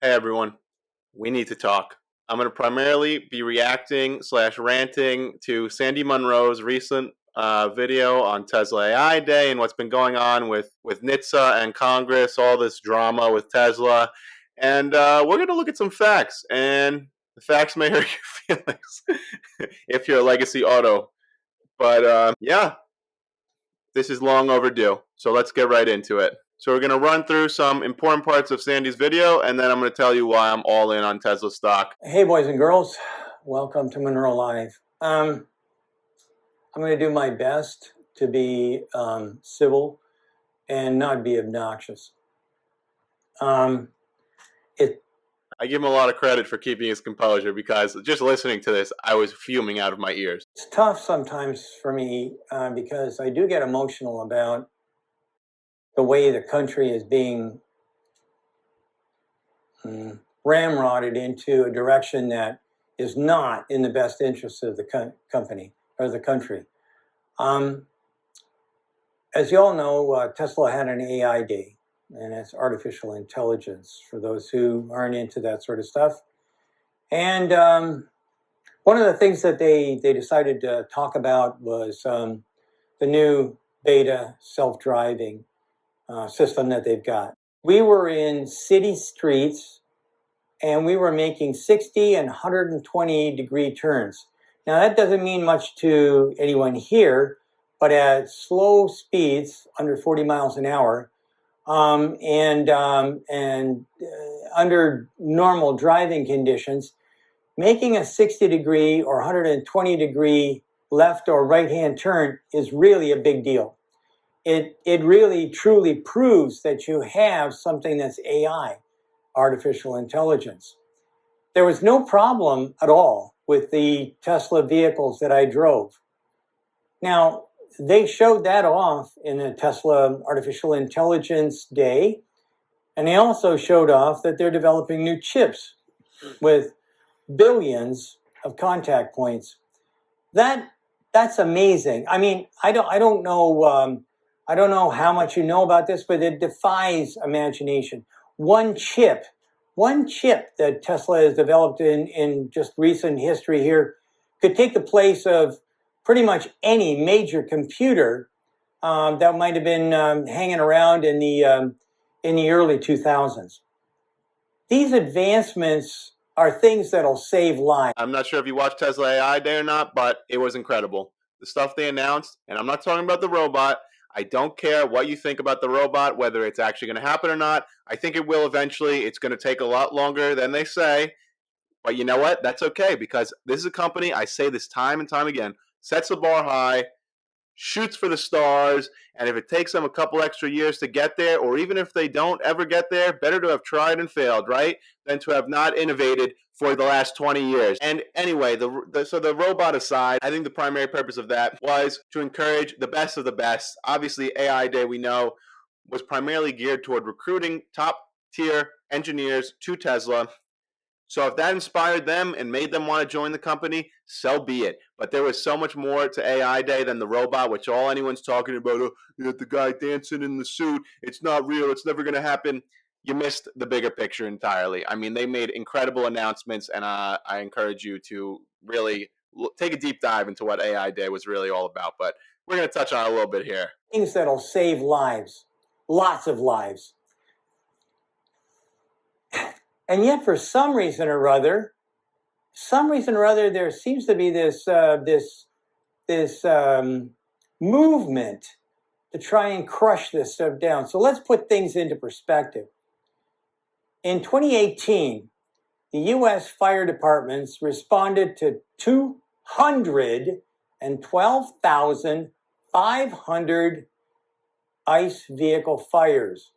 Hey everyone, we need to talk. I'm going to primarily be reacting / ranting to Sandy Munro's recent video on Tesla AI Day and what's been going on with NHTSA and Congress, all this drama with Tesla. And we're going to look at some facts, and the facts may hurt your feelings if you're a legacy auto. But yeah, this is long overdue. So let's get right into it. So we're going to run through some important parts of Sandy's video, and then I'm going to tell you why I'm all in on Tesla stock. Hey, boys and girls. Welcome to Munro Live. I'm going to do my best to be civil and not be obnoxious. I give him a lot of credit for keeping his composure, because just listening to this, I was fuming out of my ears. It's tough sometimes for me because I do get emotional about the way the country is being ramrodded into a direction that is not in the best interest of the company or the country. As you all know, Tesla had an AI day, and it's artificial intelligence for those who aren't into that sort of stuff. And one of the things that they decided to talk about was the new beta self-driving system that they've got. We were in city streets, and we were making 60 and 120 degree turns. Now, that doesn't mean much to anyone here, but at slow speeds, under 40 miles an hour, and under normal driving conditions, making a 60 degree or 120 degree left or right hand turn is really a big deal. It really truly proves that you have something that's AI, artificial intelligence. There was no problem at all with the Tesla vehicles that I drove. Now, they showed that off in the Tesla Artificial Intelligence Day, and they also showed off that they're developing new chips with billions of contact points. That's amazing. I mean, I don't know how much you know about this, but it defies imagination. One chip that Tesla has developed in just recent history here could take the place of pretty much any major computer that might have been hanging around in the early 2000s. These advancements are things that'll save lives. I'm not sure if you watched Tesla AI Day or not, but it was incredible. The stuff they announced, and I'm not talking about the robot. I don't care what you think about the robot, whether it's actually going to happen or not. I think it will eventually. It's going to take a lot longer than they say. But you know what? That's okay, because this is a company, I say this time and time again, sets the bar high, shoots for the stars, and if it takes them a couple extra years to get there, or even if they don't ever get there, better to have tried and failed, right, than to have not innovated for the last 20 years. And anyway, so the robot aside, I think the primary purpose of that was to encourage the best of the best. Obviously, AI Day, we know, was primarily geared toward recruiting top-tier engineers to Tesla. So if that inspired them and made them want to join the company, so be it. But there was so much more to AI Day than the robot, which all anyone's talking about, the guy dancing in the suit, it's not real, it's never going to happen. You missed the bigger picture entirely. I mean, they made incredible announcements, and I encourage you to really take a deep dive into what AI Day was really all about. But we're going to touch on it a little bit here. Things that'll save lives, lots of lives. And yet, for some reason or other, there seems to be this movement to try and crush this stuff down. So let's put things into perspective. In 2018, the U.S. fire departments responded to 212,500 ICE vehicle fires.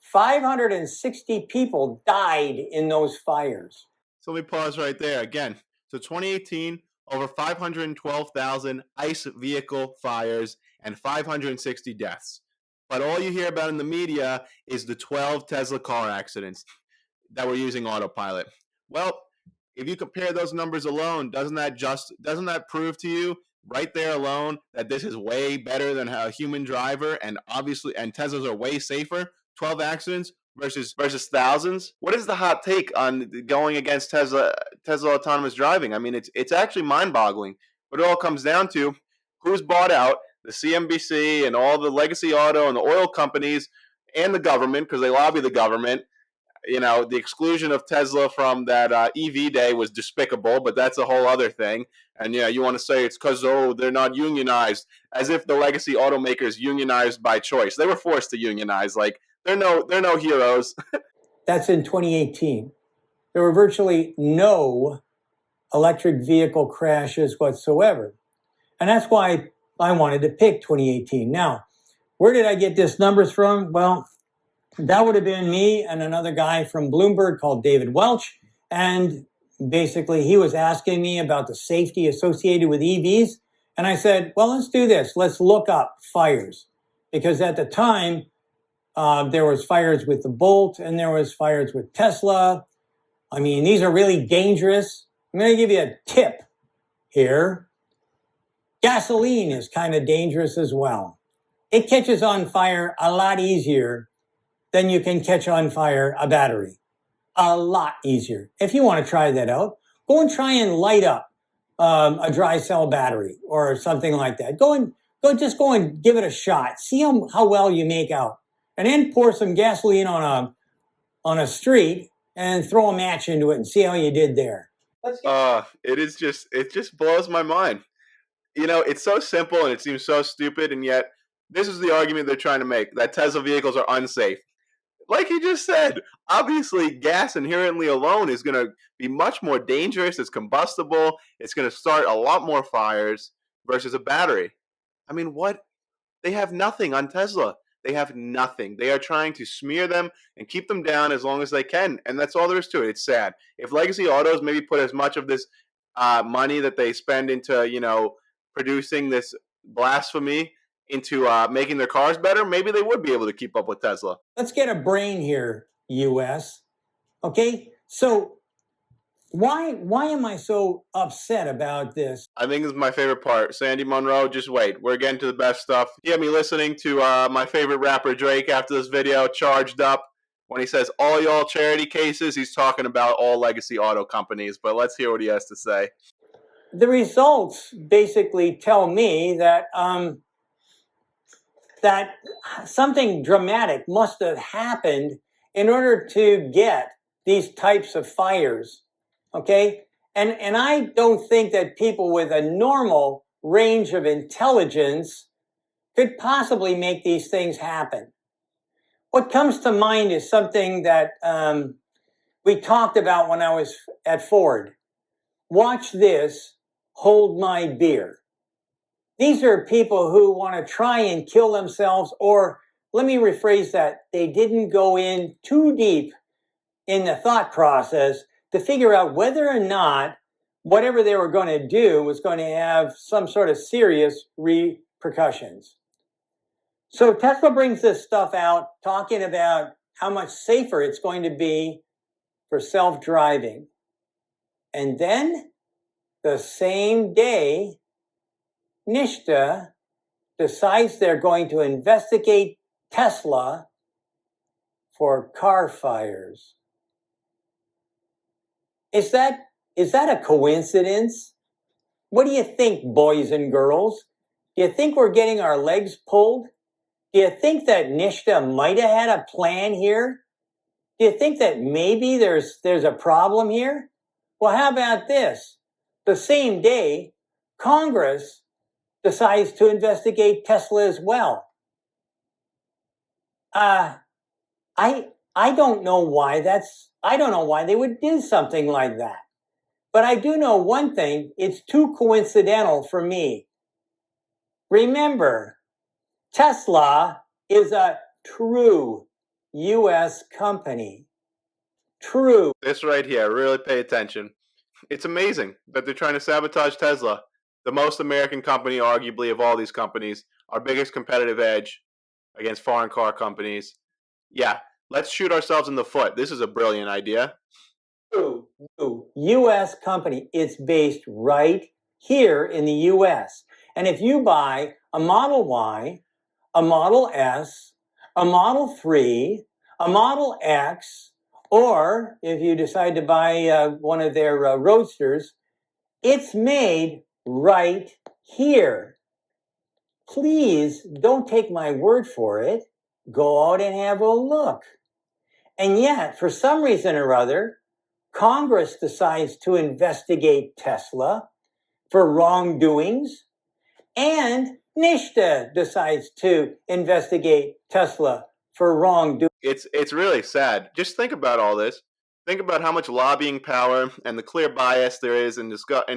560 people died in those fires. So let me pause right there again. So 2018, over 512,000 ICE vehicle fires and 560 deaths. But all you hear about in the media is the 12 Tesla car accidents that were using autopilot. Well, if you compare those numbers alone, doesn't that prove to you right there alone that this is way better than a human driver, and obviously, and Teslas are way safer? 12 accidents, versus thousands. What is the hot take on going against Tesla autonomous driving? I mean, it's actually mind-boggling. But it all comes down to who's bought out the CNBC and all the legacy auto and the oil companies and the government, because they lobby the government. You know, the exclusion of Tesla from that EV day was despicable, but that's a whole other thing. And yeah, you want to say it's because they're not unionized, as if the legacy automakers unionized by choice. They were forced to unionize. Like they're no heroes. That's in 2018. There were virtually no electric vehicle crashes whatsoever, and that's why I wanted to pick 2018. Now, where did I get this numbers from? Well, that would have been me and another guy from Bloomberg called David Welch. And basically, he was asking me about the safety associated with EVs. And I said, well, let's do this. Let's look up fires. Because at the time, there was fires with the Bolt and there was fires with Tesla. I mean, these are really dangerous. I'm going to give you a tip here. Gasoline is kind of dangerous as well. It catches on fire a lot easier than you can catch on fire a battery. A lot easier. If you want to try that out, go and try and light up a dry cell battery or something like that. Go and give it a shot. See how well you make out. And then pour some gasoline on a street and throw a match into it and see how you did there. It just blows my mind. You know, it's so simple and it seems so stupid, and yet this is the argument they're trying to make, that Tesla vehicles are unsafe. Like he just said, obviously gas inherently alone is going to be much more dangerous. It's combustible. It's going to start a lot more fires versus a battery. I mean, what? They have nothing on Tesla. They have nothing. They are trying to smear them and keep them down as long as they can. And that's all there is to it. It's sad. If legacy autos maybe put as much of this money that they spend into, you know, producing this blasphemy into making their cars better, maybe they would be able to keep up with Tesla. Let's get a brain here, US. Okay, so why am I so upset about this? I think this is my favorite part. Sandy Munro, just wait. We're getting to the best stuff. You have me listening to my favorite rapper, Drake, after this video, Charged Up. When he says all y'all charity cases, he's talking about all legacy auto companies. But let's hear what he has to say. The results basically tell me that that something dramatic must have happened in order to get these types of fires, okay? And I don't think that people with a normal range of intelligence could possibly make these things happen. What comes to mind is something that we talked about when I was at Ford. Watch this, hold my beer. These are people who want to try and kill themselves, or let me rephrase that, they didn't go in too deep in the thought process to figure out whether or not whatever they were going to do was going to have some sort of serious repercussions. So Tesla brings this stuff out talking about how much safer it's going to be for self-driving. And then the same day, NHTSA decides they're going to investigate Tesla for car fires. Is that a coincidence? What do you think, boys and girls? Do you think we're getting our legs pulled? Do you think that NHTSA might have had a plan here? Do you think that maybe there's a problem here? Well, how about this? The same day, Congress decides to investigate Tesla as well. I don't know why they would do something like that. But I do know one thing, it's too coincidental for me. Remember, Tesla is a true US company. True. This right here, really pay attention. It's amazing that they're trying to sabotage Tesla, the most American company, arguably, of all these companies, our biggest competitive edge against foreign car companies. Yeah, let's shoot ourselves in the foot. This is a brilliant idea. True. U.S. company. It's based right here in the U.S. And if you buy a Model Y, a Model S, a Model 3, a Model X, or if you decide to buy one of their roadsters, it's made right here. Please don't take my word for it. Go out and have a look. And yet, for some reason or other, Congress decides to investigate Tesla for wrongdoings, and NHTSA decides to investigate Tesla for wrongdoing. It's really sad. Just think about all this. Think about how much lobbying power and the clear bias there is in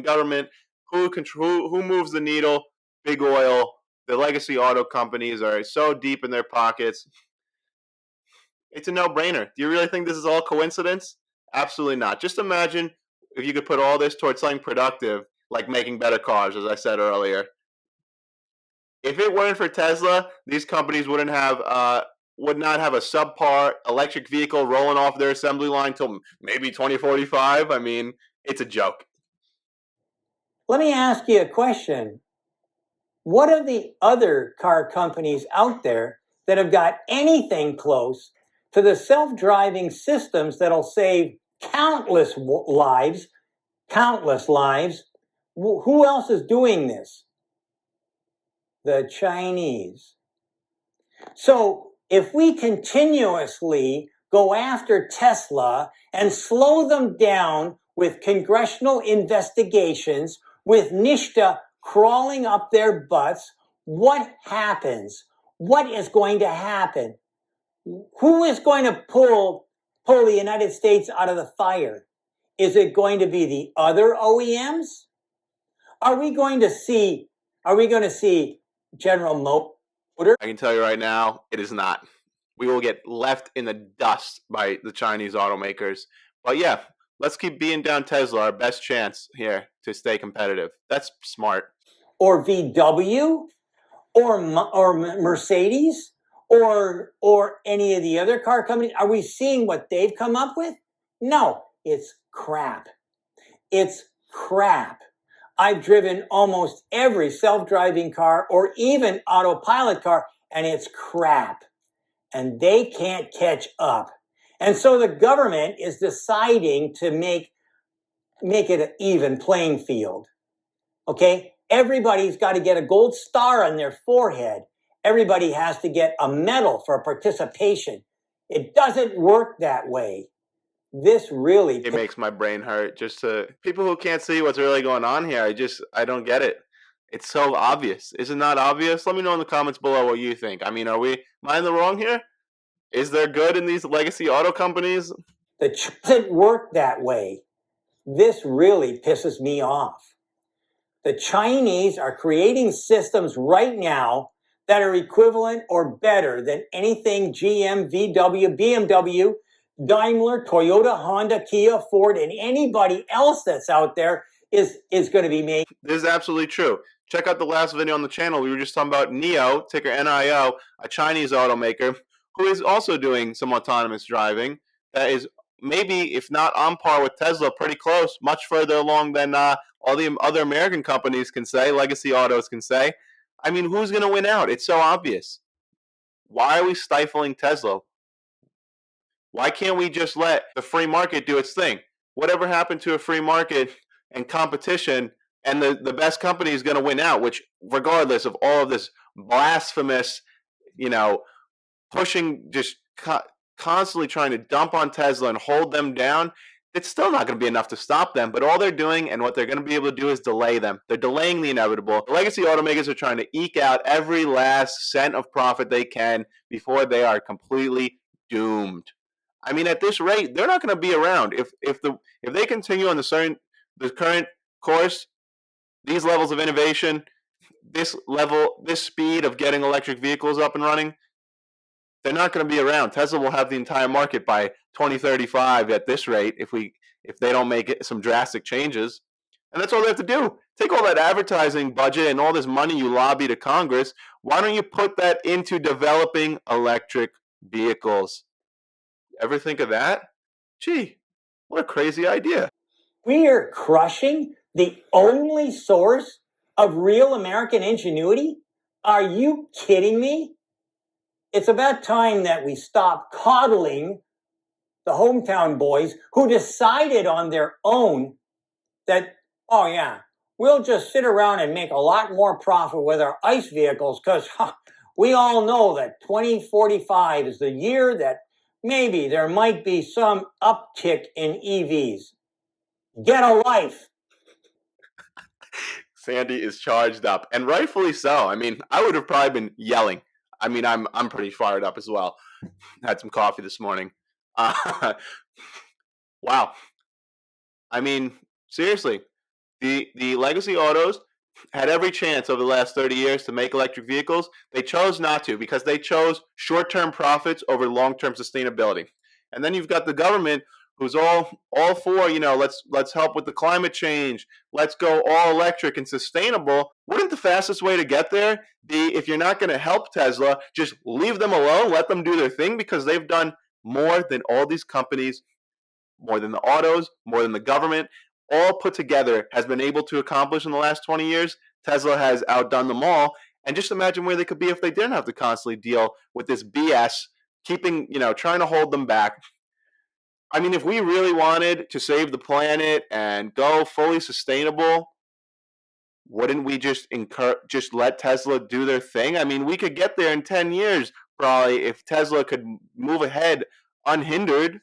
government. Who moves the needle? Big oil. The legacy auto companies are so deep in their pockets. It's a no-brainer. Do you really think this is all coincidence? Absolutely not. Just imagine if you could put all this towards something productive, like making better cars, as I said earlier. If it weren't for Tesla, these companies would not have a subpar electric vehicle rolling off their assembly line till maybe 2045. I mean, it's a joke. Let me ask you a question. What are the other car companies out there that have got anything close to the self-driving systems that'll save countless lives? Who else is doing this? The Chinese. So if we continuously go after Tesla and slow them down with congressional investigations, with NHTSA crawling up their butts, what happens? What is going to happen? Who is going to pull the United States out of the fire? Is it going to be the other OEMs? Are we going to see General Motors? I can tell you right now, it is not. We will get left in the dust by the Chinese automakers. But yeah, let's keep beating down Tesla, our best chance here to stay competitive. That's smart. Or VW, or Mercedes, or any of the other car companies. Are we seeing what they've come up with? No, it's crap. It's crap. I've driven almost every self-driving car or even autopilot car, and it's crap. And they can't catch up. And so the government is deciding to make it an even playing field. Okay? Everybody's got to get a gold star on their forehead. Everybody has to get a medal for participation. It doesn't work that way. It makes my brain hurt. Just to people who can't see what's really going on here, I don't get it. It's so obvious. Is it not obvious? Let me know in the comments below what you think. I mean, am I in the wrong here? Is there good in these legacy auto companies? It doesn't work that way. This really pisses me off. The Chinese are creating systems right now that are equivalent or better than anything GM, VW, BMW, Daimler, Toyota, Honda, Kia, Ford, and anybody else that's out there is going to be made. This is absolutely true. Check out the last video on the channel. We were just talking about NIO, ticker NIO, a Chinese automaker who is also doing some autonomous driving that is maybe, if not on par with Tesla, pretty close, much further along than all the other American companies can say, legacy autos can say. I mean, who's going to win out? It's so obvious. Why are we stifling Tesla? Why can't we just let the free market do its thing? Whatever happened to a free market and competition, and the best company is going to win out, which regardless of all of this blasphemous, pushing, just constantly trying to dump on Tesla and hold them down, it's still not going to be enough to stop them. But all they're doing and what they're going to be able to do is delay them. They're delaying the inevitable. The legacy automakers are trying to eke out every last cent of profit they can before they are completely doomed. I mean, at this rate, they're not going to be around. If they continue on the current course, these levels of innovation, this speed of getting electric vehicles up and running, they're not going to be around. Tesla will have the entire market by 2035 at this rate if they don't make some drastic changes. And that's all they have to do. Take all that advertising budget and all this money you lobby to Congress. Why don't you put that into developing electric vehicles? Ever think of that? Gee, what a crazy idea. We are crushing the only source of real American ingenuity? Are you kidding me? It's about time that we stop coddling the hometown boys who decided on their own that, oh yeah, we'll just sit around and make a lot more profit with our ICE vehicles because we all know that 2045 is the year that maybe there might be some uptick in EVs. Get a life. Sandy is charged up, and rightfully so. I mean, I would have probably been yelling. I mean, I'm pretty fired up as well. Had some coffee this morning. Wow. I mean, seriously, the legacy autos had every chance over the last 30 years to make electric vehicles. They chose not to because they chose short-term profits over long-term sustainability. And then you've got the government who's all for, let's help with the climate change. Let's go all electric and sustainable. Wouldn't the fastest way to get there be, if you're not going to help Tesla, just leave them alone, let them do their thing, because they've done more than all these companies, more than the autos, more than the government, all put together has been able to accomplish in the last 20 years. Tesla has outdone them all. And just imagine where they could be if they didn't have to constantly deal with this BS, trying to hold them back. I mean, if we really wanted to save the planet and go fully sustainable, wouldn't we just let Tesla do their thing? I mean, we could get there in 10 years, probably, if Tesla could move ahead unhindered.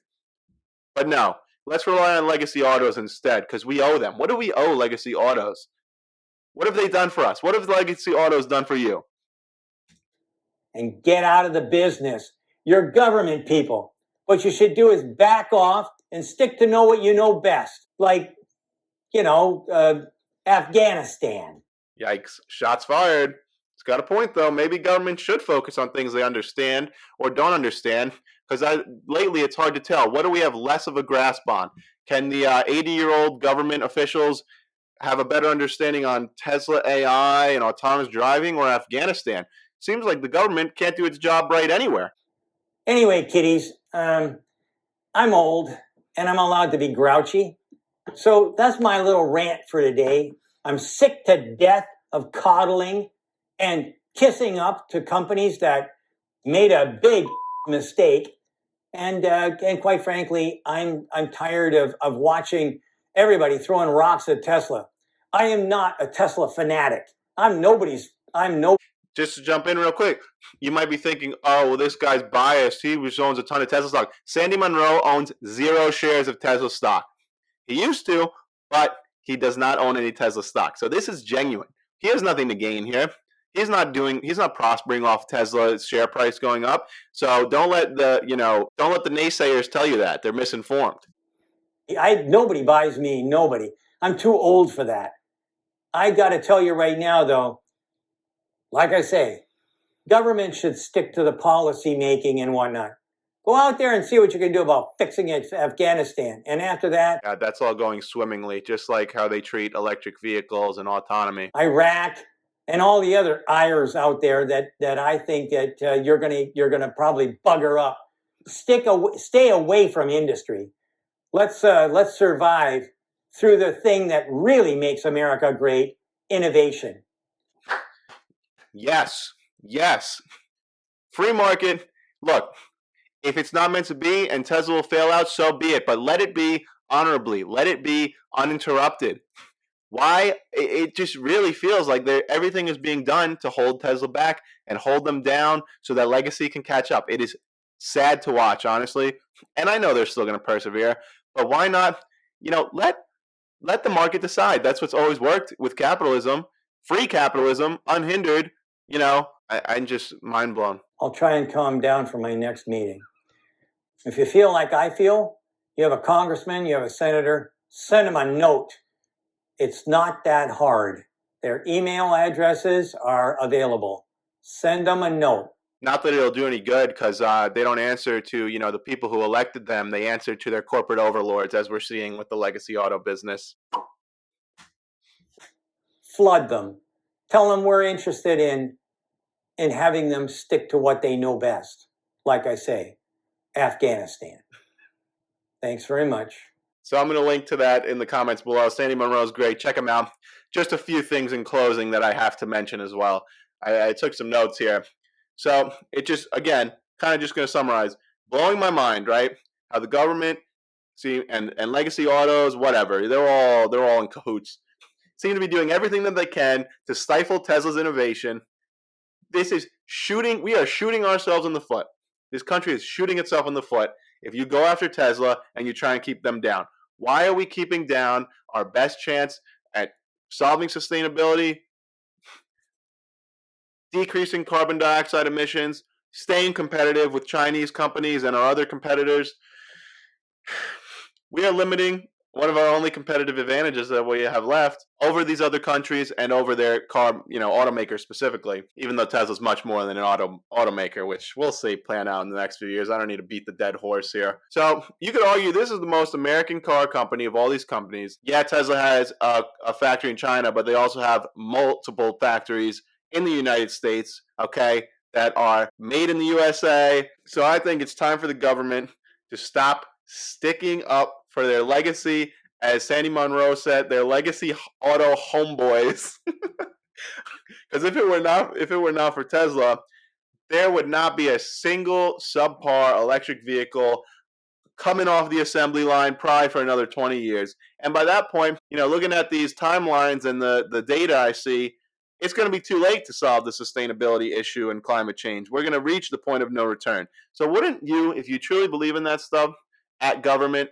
But no, let's rely on legacy autos instead, because we owe them. What do we owe legacy autos? What have they done for us? What have legacy autos done for you? And get out of the business. You're government people. What you should do is back off and stick to know what you know best. Like, Afghanistan. Yikes. Shots fired. It's got a point, though. Maybe government should focus on things they understand or don't understand, because lately it's hard to tell. What do we have less of a grasp on? Can the 80-year-old government officials have a better understanding on Tesla AI and autonomous driving, or Afghanistan? Seems like the government can't do its job right anywhere. Anyway, kiddies, I'm old and I'm allowed to be grouchy. So that's my little rant for today. I'm sick to death of coddling and kissing up to companies that made a big mistake. And quite frankly, I'm tired of watching everybody throwing rocks at Tesla. I am not a Tesla fanatic. Just to jump in real quick, you might be thinking, oh, well, this guy's biased. He owns a ton of Tesla stock. Sandy Munro owns 0 shares of Tesla stock. He used to, but he does not own any Tesla stock. So this is genuine. He has nothing to gain here. He's not prospering off Tesla's share price going up. So don't let the naysayers tell you that. They're misinformed. Nobody buys me, nobody. I'm too old for that. I got to tell you right now, though, like I say, government should stick to the policy making and whatnot. Go out there and see what you can do about fixing Afghanistan. And after that, yeah, that's all going swimmingly, just like how they treat electric vehicles and autonomy. Iraq and all the other ires out there that I think that you're gonna probably bugger up. Stay away from industry. Let's survive through the thing that really makes America great: innovation. Yes. Free market. Look, if it's not meant to be and Tesla will fail out, so be it. But let it be honorably. Let it be uninterrupted. Why? It just really feels like everything is being done to hold Tesla back and hold them down so that legacy can catch up. It is sad to watch, honestly. And I know they're still going to persevere. But why not, let the market decide. That's what's always worked with capitalism. Free capitalism, unhindered. I'm just mind blown. I'll try and calm down for my next meeting. If you feel like I feel, you have a congressman, you have a senator, send them a note. It's not that hard. Their email addresses are available. Send them a note. Not that it'll do any good, because they don't answer to, the people who elected them. They answer to their corporate overlords, as we're seeing with the legacy auto business. Flood them. Tell them we're interested in having them stick to what they know best. Like I say, Afghanistan. Thanks very much. So I'm going to link to that in the comments below. Sandy Munro is great. Check him out. Just a few things in closing that I have to mention as well. I took some notes here. So it just, again, kind of just going to summarize, blowing my mind, right? How the government and legacy autos, whatever, they're all in cahoots, seem to be doing everything that they can to stifle Tesla's innovation. This is shooting. We are shooting ourselves in the foot. This country is shooting itself in the foot if you go after Tesla and you try and keep them down. Why are we keeping down our best chance at solving sustainability, decreasing carbon dioxide emissions, staying competitive with Chinese companies and our other competitors? We are limiting one of our only competitive advantages that we have left over these other countries and over their car, automakers specifically, even though Tesla's much more than an automaker, which we'll see plan out in the next few years. I don't need to beat the dead horse here. So you could argue this is the most American car company of all these companies. Yeah, Tesla has a factory in China, but they also have multiple factories in the United States, okay, that are made in the USA. So I think it's time for the government to stop sticking up for their legacy, as Sandy Munro said, their legacy auto homeboys. Because if it were not for Tesla, there would not be a single subpar electric vehicle coming off the assembly line probably for another 20 years. And by that point, looking at these timelines and the data I see, it's going to be too late to solve the sustainability issue and climate change. We're going to reach the point of no return. So wouldn't you, if you truly believe in that stuff, at government,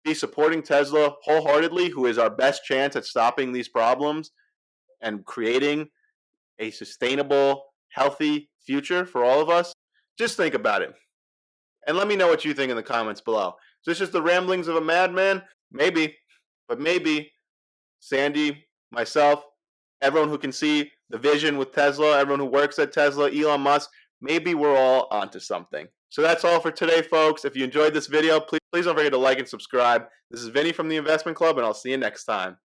be supporting Tesla wholeheartedly, who is our best chance at stopping these problems and creating a sustainable, healthy future for all of us? Just think about it. And let me know what you think in the comments below. Is this just the ramblings of a madman? Maybe. But maybe Sandy, myself, everyone who can see the vision with Tesla, everyone who works at Tesla, Elon Musk, maybe we're all onto something. So that's all for today, folks. If you enjoyed this video, please don't forget to like and subscribe. This is Vinny from the Investment Club, and I'll see you next time.